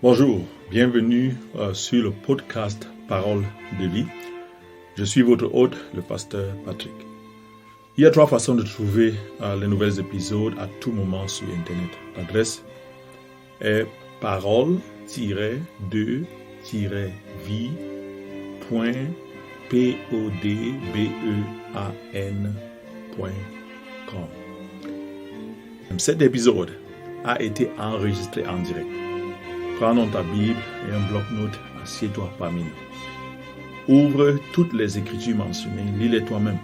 Bonjour, bienvenue sur le podcast Parole de vie. Je suis votre hôte, le pasteur Patrick. Il y a 3 façons de trouver les nouveaux épisodes à tout moment sur Internet. L'adresse est parole-vie.podbean.com. Cet épisode a été enregistré en direct. Prends ta Bible et un bloc-notes, assieds-toi parmi nous. Ouvre toutes les Écritures mentionnées, lis-les toi-même,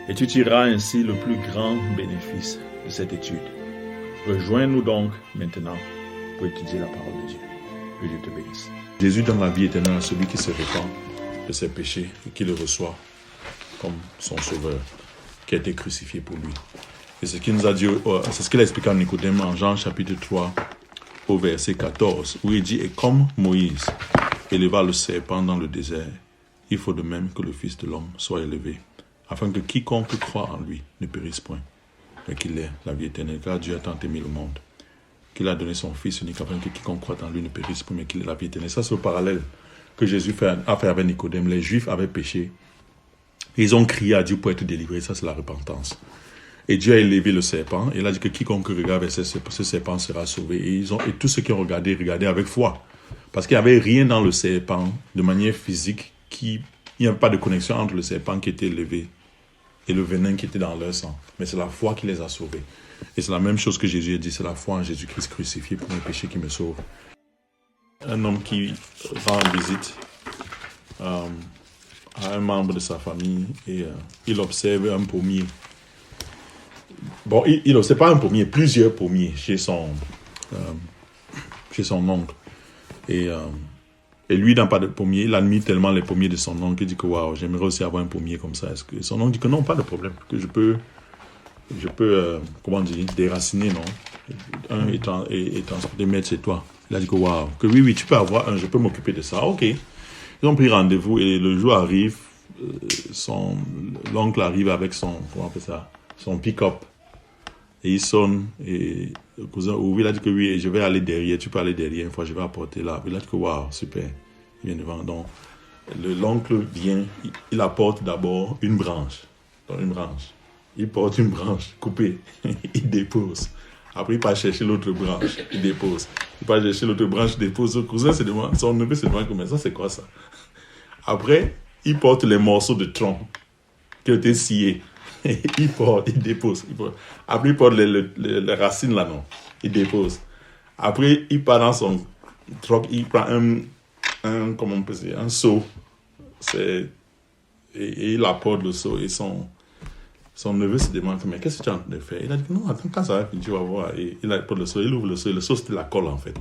et tu tireras ainsi le plus grand bénéfice de cette étude. Rejoins-nous donc maintenant pour étudier la parole de Dieu. Que Dieu te bénisse. Jésus donne la vie éternelle à celui qui se repent de ses péchés et qui le reçoit comme son sauveur, qui a été crucifié pour lui. Et c'est ce qu'il nous a dit, c'est ce qu'il a expliqué à Nicodème en Jean chapitre 3, au verset 14, où il dit « Et comme Moïse éleva le serpent dans le désert, il faut de même que le Fils de l'homme soit élevé, afin que quiconque croit en lui ne périsse point, mais qu'il ait la vie éternelle. Car Dieu a tant aimé le monde, qu'il a donné son Fils unique, afin que quiconque croit en lui ne périsse point, mais qu'il ait la vie éternelle. » Ça, c'est le parallèle que Jésus a fait avec Nicodème. Les Juifs avaient péché. Ils ont crié à Dieu pour être délivrés. Ça, c'est la repentance. Et Dieu a élevé le serpent. Et il a dit que quiconque regarde vers ce serpent sera sauvé. Et tous ceux qui ont regardé avec foi. Parce qu'il n'y avait rien dans le serpent, de manière physique, il n'y avait pas de connexion entre le serpent qui était élevé et le venin qui était dans leur sang. Mais c'est la foi qui les a sauvés. Et c'est la même chose que Jésus a dit, c'est la foi en Jésus-Christ crucifié pour mes péchés qui me sauve. Un homme qui rend visite à un membre de sa famille et il observe un pommier. Bon, c'est pas un pommier, plusieurs pommiers chez son oncle. Et lui, il n'a pas de pommier. Il admire tellement les pommiers de son oncle qu'il dit que waouh, j'aimerais aussi avoir un pommier comme ça. Est-ce que son oncle dit que non, pas de problème, que je peux déraciner, non, un et transporter, mettre chez toi. Il a dit que waouh, que oui, tu peux avoir un, je peux m'occuper de ça. Ok. Ils ont pris rendez-vous et le jour arrive, l'oncle arrive avec son pick-up. Et il sonne, et le cousin ouvre, il a dit que oui, je vais aller derrière, tu peux aller derrière, une fois je vais apporter là. Il a dit que waouh, super, il vient devant. Donc, l'oncle vient, il apporte d'abord une branche. Il porte une branche coupée, il dépose. Après, il part chercher l'autre branche, il dépose. Il part chercher l'autre branche, il dépose. Son cousin se demande, son neveu se demande, mais ça c'est quoi ça? Après, il porte les morceaux de tronc qui ont été sciés. Il dépose. Après, il porte les racines là, non. Il dépose. Après, il part dans son troc, il prend comment on peut dire, un seau. Et il apporte le seau. Et son neveu se demande, mais qu'est-ce que tu es en train de faire? Il a dit, non, attends, quand ça va finir, tu vas voir. Et il apporte le seau, il ouvre le seau. Le seau, c'était la colle, en fait.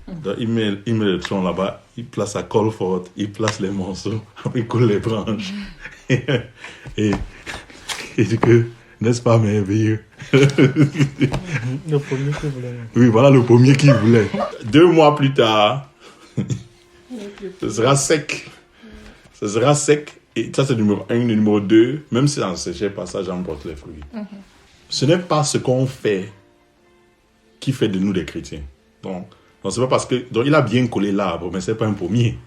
Donc, il met le tronc là-bas, il place la colle forte, il place les morceaux, après il colle les branches. Et dit que, n'est-ce pas merveilleux? Le pommier qu'il voulait. Oui, voilà le pommier qu'il voulait. 2 mois plus tard, ce sera sec. Et ça, c'est numéro 1. Numéro 2, même si ça ne séchait pas, ça j'emporte les fruits. Ce n'est pas ce qu'on fait qui fait de nous des chrétiens. Donc c'est pas parce que... Donc, il a bien collé l'arbre, mais ce n'est pas un pommier.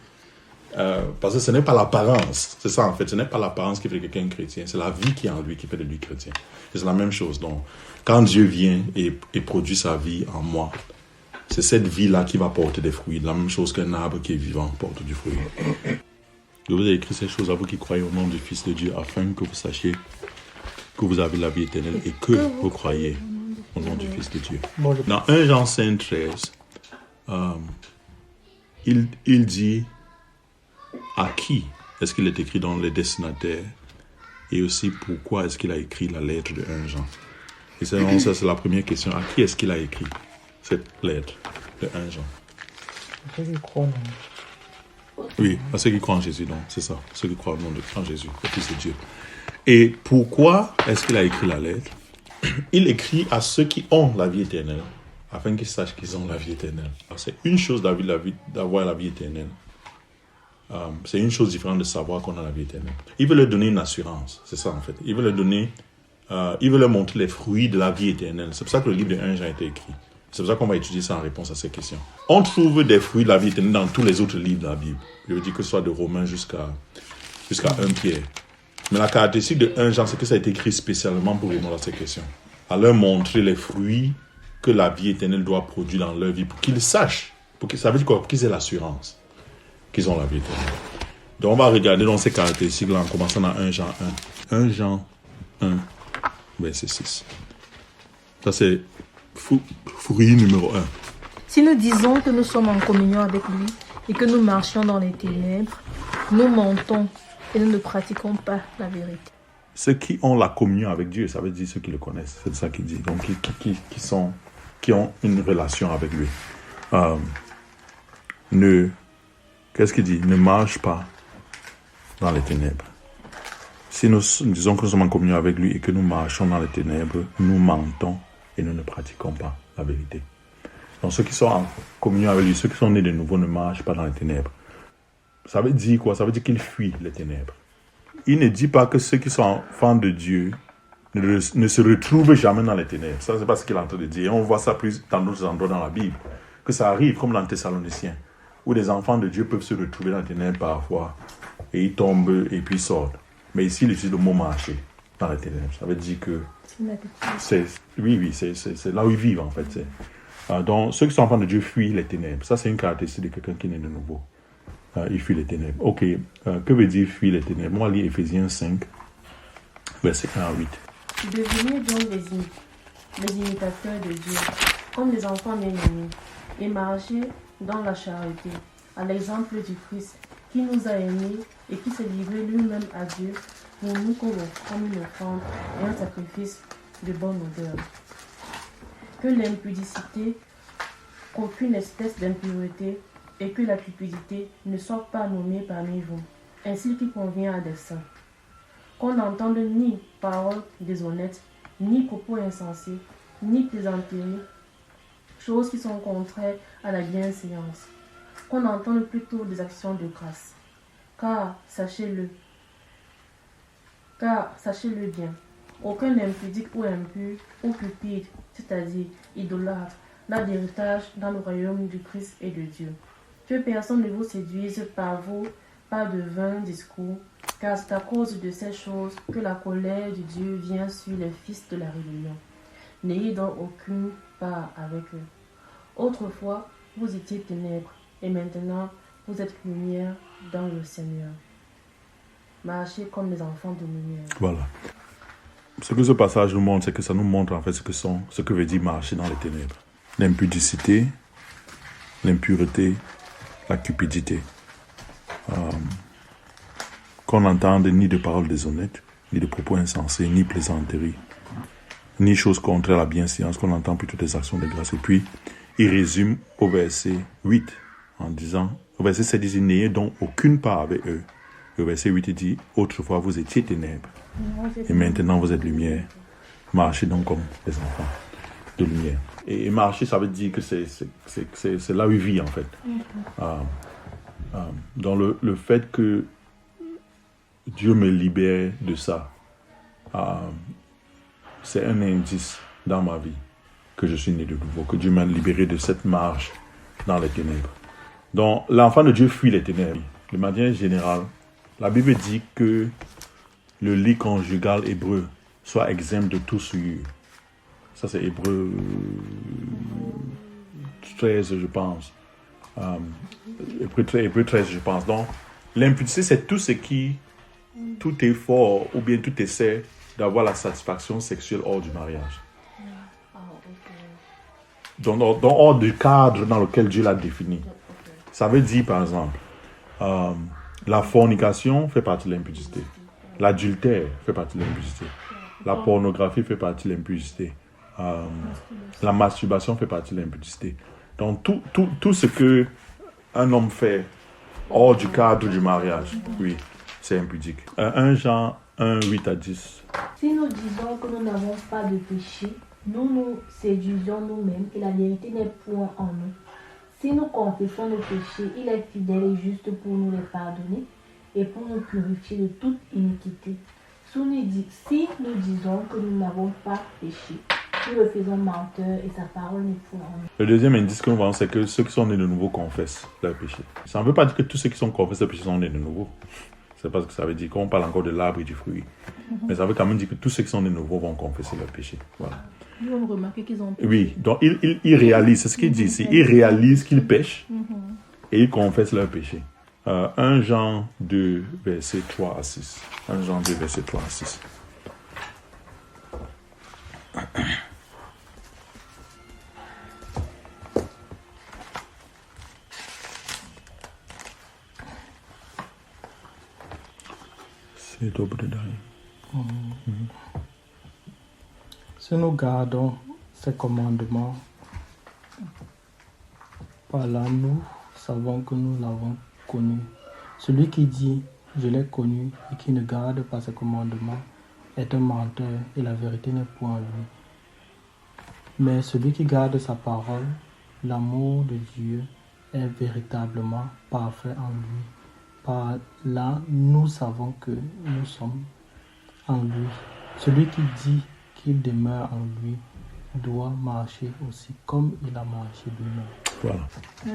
Parce que ce n'est pas l'apparence, c'est ça en fait, ce n'est pas l'apparence qui fait de quelqu'un chrétien, c'est la vie qui est en lui qui fait de lui chrétien. Et c'est la même chose. Donc, quand Dieu vient et produit sa vie en moi, c'est cette vie-là qui va porter des fruits, la même chose qu'un arbre qui est vivant porte du fruit. Je vous ai écrit ces choses à vous qui croyez au nom du Fils de Dieu, afin que vous sachiez que vous avez la vie éternelle et que vous croyez au nom du Fils de Dieu. Dans 1 Jean 5,13, il dit à qui est-ce qu'il est écrit dans les destinataires et aussi pourquoi est-ce qu'il a écrit la lettre de 1 Jean. Et ça, c'est la première question. À qui est-ce qu'il a écrit cette lettre de 1 Jean? Ceux qui croient, non. Oui, à ceux qui croient en Jésus, donc c'est ça. Ceux qui croient au nom de Jésus, le Fils de Dieu. Et pourquoi est-ce qu'il a écrit la lettre? Il écrit à ceux qui ont la vie éternelle, afin qu'ils sachent qu'ils ont la vie éternelle. Alors, c'est une chose d'avoir la vie éternelle. C'est une chose différente de savoir qu'on a la vie éternelle. Il veut leur donner une assurance, c'est ça en fait. Il veut leur montrer les fruits de la vie éternelle. C'est pour ça que le livre de 1 Jean a été écrit. C'est pour ça qu'on va étudier ça en réponse à ces questions. On trouve des fruits de la vie éternelle dans tous les autres livres de la Bible. Je veux dire que ce soit de Romains jusqu'à 1 Pierre. Mais la caractéristique de 1 Jean, c'est que ça a été écrit spécialement pour répondre à ces questions. À leur montrer les fruits que la vie éternelle doit produire dans leur vie pour qu'ils sachent. Ça veut dire quoi? Pour qu'ils aient l'assurance qu'ils ont la vie éternelle. Donc on va regarder dans ces caractéristiques-là en commençant dans 1 Jean 1. 1 Jean 1, verset 6. Ça c'est fruit numéro 1. Si nous disons que nous sommes en communion avec lui et que nous marchions dans les ténèbres, nous mentons et nous ne pratiquons pas la vérité. Ceux qui ont la communion avec Dieu, ça veut dire ceux qui le connaissent. C'est ça qu'il dit. Donc, qui ont une relation avec lui. Qu'est-ce qu'il dit? Ne marche pas dans les ténèbres. Si nous disons que nous sommes en communion avec lui et que nous marchons dans les ténèbres, nous mentons et nous ne pratiquons pas la vérité. Donc, ceux qui sont en communion avec lui, ceux qui sont nés de nouveau, ne marchent pas dans les ténèbres. Ça veut dire quoi? Ça veut dire qu'ils fuient les ténèbres. Il ne dit pas que ceux qui sont enfants de Dieu ne se retrouvent jamais dans les ténèbres. Ça, c'est pas ce qu'il est en train de dire. Et on voit ça plus dans d'autres endroits dans la Bible. Que ça arrive, comme dans Thessaloniciens, où des enfants de Dieu peuvent se retrouver dans les ténèbres parfois, et ils tombent et puis ils sortent. Mais ici, il utilise le mot marcher dans les ténèbres. Ça veut dire que c'est là où ils vivent, en fait. Donc, ceux qui sont enfants de Dieu fuient les ténèbres. Ça, c'est une caractéristique de quelqu'un qui est né de nouveau. Il fuit les ténèbres. Ok, que veut dire fuir les ténèbres? Moi, je lis Éphésiens 5, verset 1 à 8. Devenez donc les imitateurs de Dieu, comme les enfants bien-aimés, et marchez dans la charité, à l'exemple du Christ, qui nous a aimés et qui s'est livré lui-même à Dieu pour nous comme une offrande et un sacrifice de bonne odeur. Que l'impudicité, qu'aucune espèce d'impureté et que la cupidité ne soit pas nommée parmi vous, ainsi qu'il convient à des saints. Qu'on n'entende ni paroles déshonnêtes, ni propos insensés, ni plaisanteries, choses qui sont contraires à la bienséance. Qu'on entende plutôt des actions de grâce. Car, sachez-le bien, aucun impudique ou impur ou cupide, c'est-à-dire idolâtre, n'a d'héritage dans le royaume du Christ et de Dieu. Que personne ne vous séduise par de vains discours, car c'est à cause de ces choses que la colère de Dieu vient sur les fils de la rébellion. N'ayez donc aucune part avec eux. Autrefois, vous étiez ténèbres, et maintenant, vous êtes lumière dans le Seigneur. Marchez comme les enfants de lumière. Voilà. Ce que ce passage nous montre, c'est que ça nous montre en fait ce que veut dire marcher dans les ténèbres. L'impudicité, l'impureté, la cupidité. Qu'on n'entende ni de paroles déshonnêtes, ni de propos insensés, ni plaisanteries, ni choses contraires à la bienséance, qu'on entend plutôt des actions de grâce. Et puis, il résume au verset 8 en disant, au verset 7, il dit, n'ayez donc aucune part avec eux. Et au verset 8, il dit, autrefois vous étiez ténèbres, et maintenant vous êtes lumière. Marchez donc comme des enfants de lumière. Et marcher, ça veut dire que c'est là où il vit, en fait. Dans le fait que Dieu me libère de ça, c'est un indice dans ma vie que je suis né de nouveau, que Dieu m'a libéré de cette marche dans les ténèbres. Donc, l'enfant de Dieu fuit les ténèbres. De manière générale, la Bible dit que le lit conjugal hébreu soit exempt de tout souillure. Ça, c'est Hébreu 13, je pense. Hébreu 13, je pense. Donc, l'impudicité, c'est tout effort ou bien tout essai d'avoir la satisfaction sexuelle hors du mariage. Donc, hors du cadre dans lequel Dieu l'a défini. Ça veut dire, par exemple, la fornication fait partie de l'impudicité. L'adultère fait partie de l'impudicité. La pornographie fait partie de l'impudicité. La masturbation fait partie de l'impudicité. Donc, tout ce que un homme fait hors du cadre du mariage, oui, c'est impudique. 1 Jean 1, 8 à 10. Si nous disons que nous n'avons pas de péché, nous nous séduisons nous-mêmes et la vérité n'est point en nous. Si nous confessons nos péchés, il est fidèle et juste pour nous les pardonner et pour nous purifier de toute iniquité. Si nous disons que nous n'avons pas péché, Nous le faisons menteur et sa parole n'est point en nous. Le deuxième indice que nous voyons, c'est que ceux qui sont nés de nouveau confessent leur péché. Ça ne veut pas dire que tous ceux qui sont confessés leur péché sont nés de nouveau. C'est pas ce que ça veut dire. Quand on parle encore de l'arbre et du fruit. Mais ça veut quand même dire que tous ceux qui sont nés de nouveau vont confesser leur péché. Voilà. Nous avons remarqué qu'ils ont péché. Oui, donc ils réalisent, c'est ce qu'il dit ici. Ils réalisent qu'ils pêchent et ils confessent leur péché. 1 Jean 2, verset 3 à 6. 1 Jean 2, verset 3 à 6. C'est au bout de derrière. Si nous gardons ces commandements, par là nous savons que nous l'avons connu. Celui qui dit « je l'ai connu » et qui ne garde pas ses commandements est un menteur et la vérité n'est point en lui. Mais celui qui garde sa parole, l'amour de Dieu est véritablement parfait en lui. Par là, nous savons que nous sommes en lui. Celui qui dit qu'il demeure en lui doit marcher aussi comme il a marché lui-même. Voilà.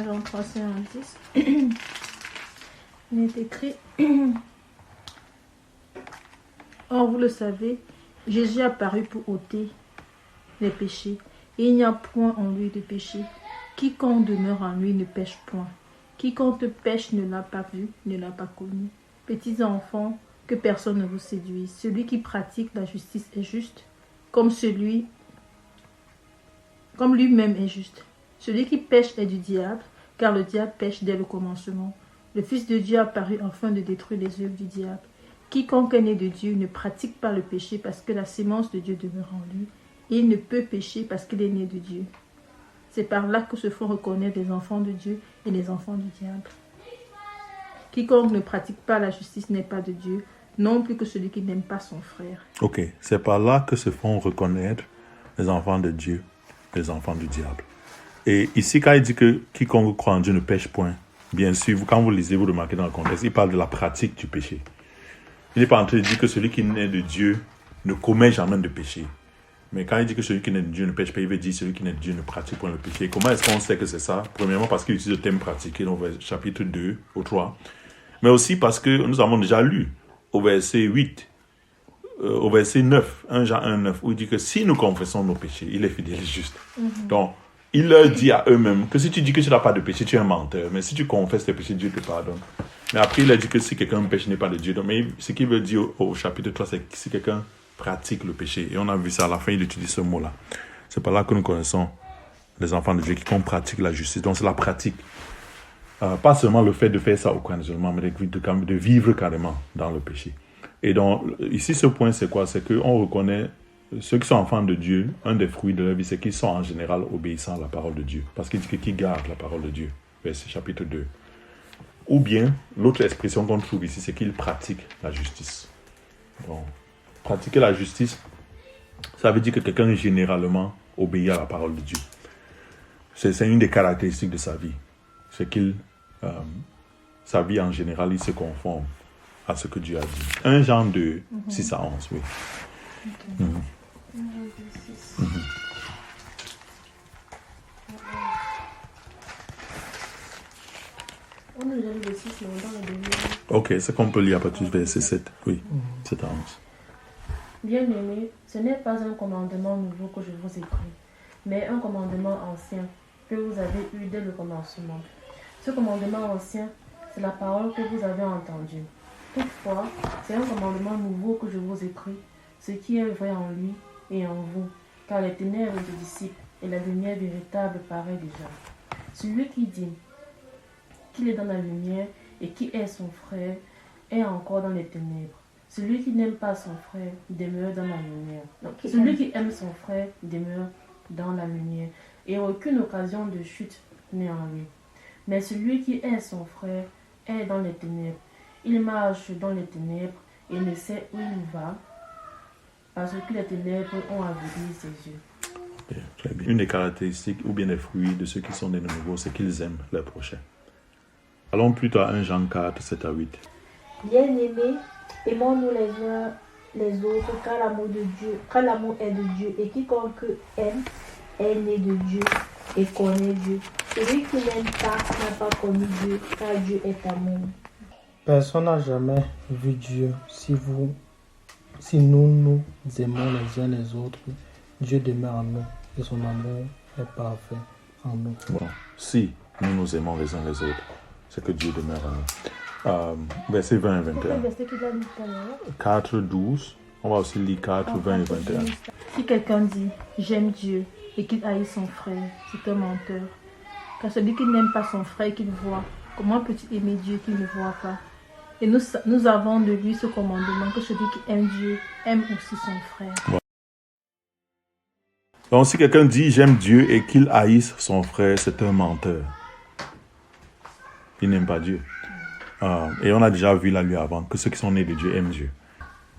Jean 3, 10. Il est écrit Or, vous le savez, Jésus est apparu pour ôter les péchés, et il n'y a point en lui de péché. Quiconque demeure en lui ne pêche point. Quiconque pêche ne l'a pas vu, ne l'a pas connu. Petits enfants, que personne ne vous séduise. Celui qui pratique la justice est juste, comme lui-même est juste. Celui qui pêche est du diable, car le diable pêche dès le commencement. Le Fils de Dieu est apparu afin de détruire les œuvres du diable. Quiconque est né de Dieu ne pratique pas le péché parce que la sémence de Dieu demeure en lui. Et il ne peut pécher parce qu'il est né de Dieu. C'est par là que se font reconnaître les enfants de Dieu et les enfants du diable. Quiconque ne pratique pas la justice n'est pas de Dieu, non plus que celui qui n'aime pas son frère. Ok, c'est par là que se font reconnaître les enfants de Dieu et les enfants du diable. Et ici, quand il dit que quiconque croit en Dieu ne pêche point, bien sûr, quand vous lisez, vous remarquez dans le contexte, il parle de la pratique du péché. Il n'est pas en train de dire que celui qui naît de Dieu ne commet jamais de péché. Mais quand il dit que celui qui naît de Dieu ne pêche pas, il veut dire celui qui naît de Dieu ne pratique point le péché. Comment est-ce qu'on sait que c'est ça? Premièrement, parce qu'il utilise le thème pratiqué dans le chapitre 2 au 3. Mais aussi parce que nous avons déjà lu au verset 8, au verset 9, 1 Jean 1, 9, où il dit que si nous confessons nos péchés, il est fidèle et juste. Donc, il leur dit à eux-mêmes que si tu dis que tu n'as pas de péché, tu es un menteur. Mais si tu confesses tes péchés, Dieu te pardonne. Mais après, il a dit que si quelqu'un pêche, n'est pas de Dieu. Donc, mais ce qu'il veut dire au chapitre 3, c'est que si quelqu'un pratique le péché. Et on a vu ça à la fin, il utilise ce mot-là. C'est par là que nous connaissons les enfants de Dieu qui pratiquent la justice. Donc, c'est la pratique. Pas seulement le fait de faire ça occasionnellement, mais de vivre carrément dans le péché. Et donc, ici, ce point, c'est quoi? C'est qu'on reconnaît ceux qui sont enfants de Dieu, un des fruits de leur vie, c'est qu'ils sont en général obéissants à la parole de Dieu. Parce qu'il dit que qui garde la parole de Dieu. Verset chapitre 2. Ou bien, l'autre expression qu'on trouve ici, c'est qu'ils pratiquent la justice. Donc, pratiquer la justice, ça veut dire que quelqu'un généralement obéit à la parole de Dieu. C'est une des caractéristiques de sa vie. C'est qu'il, sa vie en général, il se conforme à ce que Dieu a dit. 1 Jean 2, 6 à 11, oui. Okay. Ok, c'est qu'on peut lire à partir du verset 7. Oui, 7 à 11. Bien-aimés, ce n'est pas un commandement nouveau que je vous écris, mais un commandement ancien que vous avez eu dès le commencement. Ce commandement ancien, c'est la parole que vous avez entendue. Toutefois, c'est un commandement nouveau que je vous écris, ce qui est vrai en lui et en vous, car les ténèbres se dissipent et la lumière véritable paraît déjà. Celui qui dit qu'il est dans la lumière et qui est son frère est encore dans les ténèbres. Celui qui n'aime pas son frère demeure dans la lumière. Donc, celui qui aime son frère demeure dans la lumière et aucune occasion de chute n'est en lui. Mais celui qui est son frère est dans les ténèbres. Il marche dans les ténèbres et ne sait où il va parce que les ténèbres ont aveuglé ses yeux. Bien, très bien. Une des caractéristiques ou bien des fruits de ceux qui sont nés de nouveau, c'est qu'ils aiment leur prochain. Allons plutôt à 1 Jean 4, 7 à 8. Bien-aimés, aimons-nous les uns les autres, car l'amour est de Dieu, et quiconque aime est né de Dieu et connaît Dieu. Celui qui n'aime pas n'a pas connu Dieu, car Dieu est amour. Personne n'a jamais vu Dieu. Si nous nous aimons les uns les autres, Dieu demeure en nous et son amour est parfait en nous. Bon, si nous nous aimons les uns les autres, c'est que Dieu demeure en nous. Versets 20 et 21. 4, 12. On va aussi lire 4, 20 et 21. Si quelqu'un dit « j'aime Dieu » et qu'il haït son frère, c'est un menteur. Car celui qui n'aime pas son frère qu'il voit, comment peut-il aimer Dieu qu'il ne voit pas? Et nous avons de lui ce commandement, que celui qui aime Dieu aime aussi son frère. Bon. Donc si quelqu'un dit « j'aime Dieu » et qu'il haïsse son frère, c'est un menteur. Il n'aime pas Dieu. Et on a déjà vu la lui avant que ceux qui sont nés de Dieu aiment Dieu.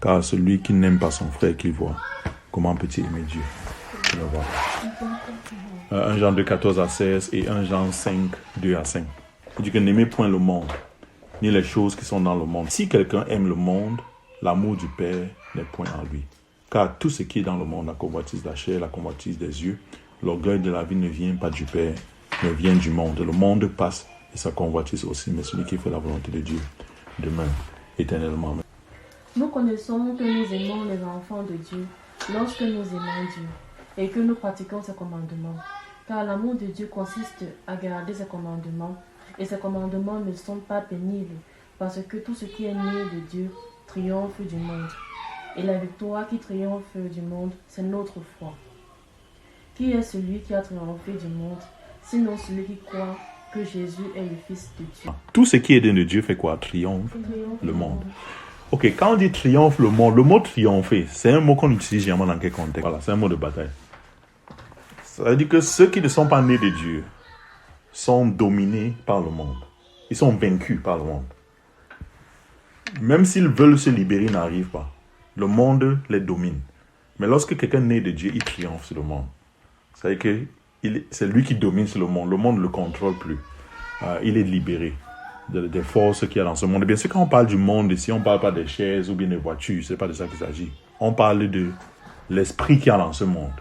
Car celui qui n'aime pas son frère qu'il voit, comment peut-il aimer Dieu? 1 Jean 2, 14 à 16 et 1 Jean 5, 2 à 5. Il dit que n'aimez point le monde, ni les choses qui sont dans le monde. Si quelqu'un aime le monde, l'amour du Père n'est point en lui. Car tout ce qui est dans le monde, la convoitise de la chair, la convoitise des yeux, l'orgueil de la vie ne vient pas du Père, mais vient du monde. Le monde passe et sa convoitise aussi, mais celui qui fait la volonté de Dieu demeure éternellement. Nous connaissons que nous aimons les enfants de Dieu lorsque nous aimons Dieu et que nous pratiquons ses commandements. Car l'amour de Dieu consiste à garder ses commandements, et ses commandements ne sont pas pénibles, parce que tout ce qui est né de Dieu triomphe du monde. Et la victoire qui triomphe du monde, c'est notre foi. Qui est celui qui a triomphé du monde, sinon celui qui croit que Jésus est le Fils de Dieu? Tout ce qui est né de Dieu fait quoi? Triomphe le monde. Ok, quand on dit triomphe le monde, le mot triompher, c'est un mot qu'on utilise généralement dans quel contexte? Voilà, c'est un mot de bataille. Ça veut dire que ceux qui ne sont pas nés de Dieu sont dominés par le monde. Ils sont vaincus par le monde. Même s'ils veulent se libérer, ils n'arrivent pas. Le monde les domine. Mais lorsque quelqu'un est né de Dieu, il triomphe sur le monde. C'est-à-dire que c'est lui qui domine sur le monde. Le monde ne le contrôle plus. Il est libéré des forces qu'il y a dans ce monde. Et bien sûr, quand on parle du monde ici, on ne parle pas des chaises ou bien des voitures. Ce n'est pas de ça qu'il s'agit. On parle de l'esprit qu'il y a dans ce monde.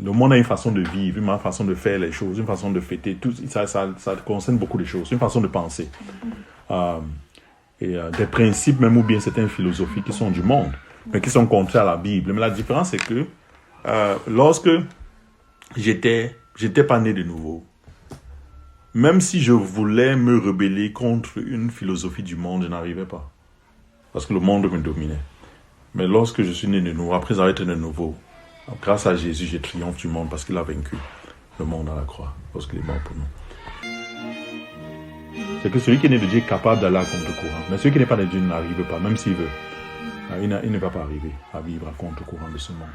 Le monde a une façon de vivre, une façon de faire les choses, une façon de fêter. Tout, ça concerne beaucoup de choses. Une façon de penser. Des principes même ou bien certaines philosophies qui sont du monde, mais qui sont contraires à la Bible. Mais la différence, c'est que lorsque j'étais pas né de nouveau, même si je voulais me rebeller contre une philosophie du monde, je n'arrivais pas. Parce que le monde me dominait. Mais lorsque je suis né de nouveau, après avoir été né de nouveau, grâce à Jésus, je triomphe du monde parce qu'il a vaincu le monde à la croix, parce qu'il est mort pour nous. C'est que celui qui est né de Dieu est capable d'aller à contre-courant. Mais celui qui n'est pas de Dieu n'arrive pas, même s'il veut. Il ne va pas arriver à vivre à contre-courant de ce monde.